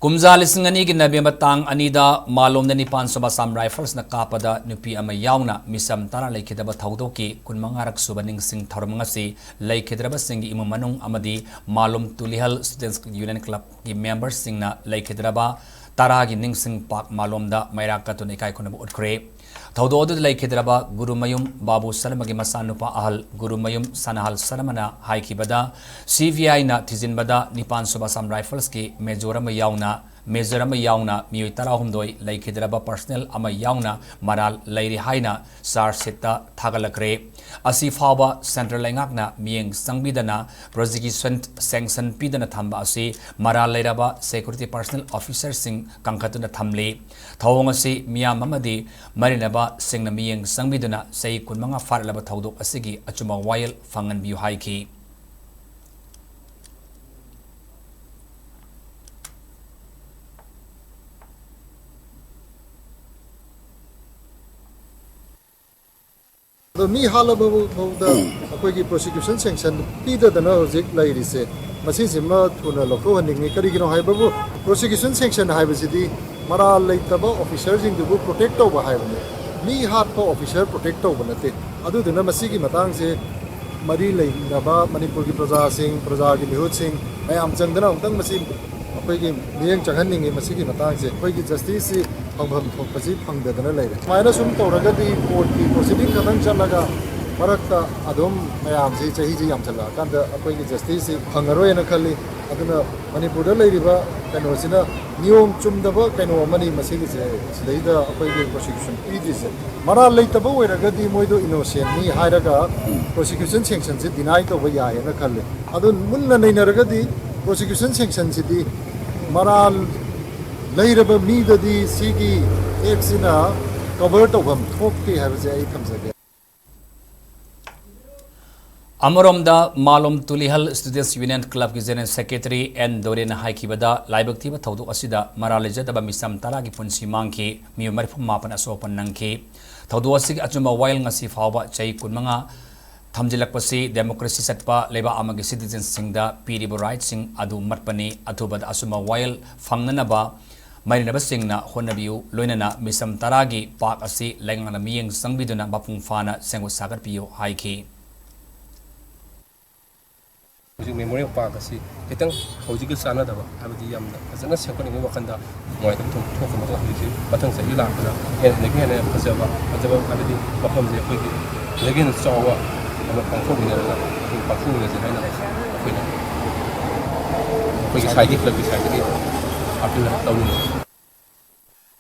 Kumza lisingani ki nabi matang anida malom na nipan soba sam rifles na kapada nupi ama yauna misam tara laikidaba thaudoki kun mangarak subaning sing tharmangasi laikidaba sing imamanung amadi malom tulihal students union club ki members sing na laikidaba tara gi ning sing pak malom da mairaka to nekai kunabu utkre thaudo du laikidaba gurumayum babu Sharma gi masanupa ahal gurumayum Sanahal Sharmana haikibada CVI na tijinbada nipan soba sam rifles ki majorama yauna Mezorama yauna mioi tara humdoi laikhidraba personnel ama yauna Maral Leiri haina sar seta thagalakre asi fawa central laingakna mieng sangbidana prosecution sanction pidana thamba asi Maral Leiraba security personnel officer sing Kangkhattuna Thamli thawong asi miyam amadi marinaba singna mieng sangbidana sei kunmanga farlaba thaudok asigi achuma wail fangan biu haiki The me halabu the prosecution sanction Peter the Nozic ladies Masisima Tuna Loco and Nicaragua Hibabu prosecution sanction Hibacity Maral Laitaba officers in the book protect over Highland. Me hardcore officer protect over Nate. Other than Masiki Matangse Mari Leiraba Manipuri Praza Singh Praza Gilhut Singh I am Chandana Tang Masim Being Chahaning Masiki Matangse Quake justice Pasi Pang the later. Minus Ragati court proceeding Katan Chalaga Marakta Adom Mayam Sahi Yamsala Kanda Appointed Justice Hangaro and Akali Aduna Manipur Leiriba Kanosina New Chumdaba Kano Mani Masigis later appointed prosecution. It is Maral Laitabo Ragati Moido innocent me Hiraga prosecution sanctions denied over Yay and Akali Adun Munna Ragati prosecution sanctions city Maral Leiraba me the Sigi Exina covered of them, Toki has a comes again. Amoromda Malom Tulihal Students Union Club ki General Secretary and Dorena Haikibada Laibaktiba Taudu Asida Maraleja Daba Misam Talagi Punsi Manki Miu Maripum Mapan Asopan Nanki Taudu Asig Achuma Wail Ngasi Fawa Chay Kunmanga Thamjilakpasi Democracy Satpa Leba Amagi Citizens Singda Piribu Rights Sing Adu Matpani Atubad Asuma Wail Fangnanaba Marinaba Singna Honabiu Loinana Misam Taragi Park Asi Langana Miyang Sangbiduna Bapung Fana Sengu Sagar Pio Haiki Memorial Park asi itang hojig sana daw abdi yamda asana sekoni ngi wakanda moy tam thok thok ma la hisi batang sa ila kana en ngi hene khajaba ajaba abdi bapam je khogi legin sawa ama pangkho ni la pangkho ni je haina khoina khogi sai gi club sai gi apil tawni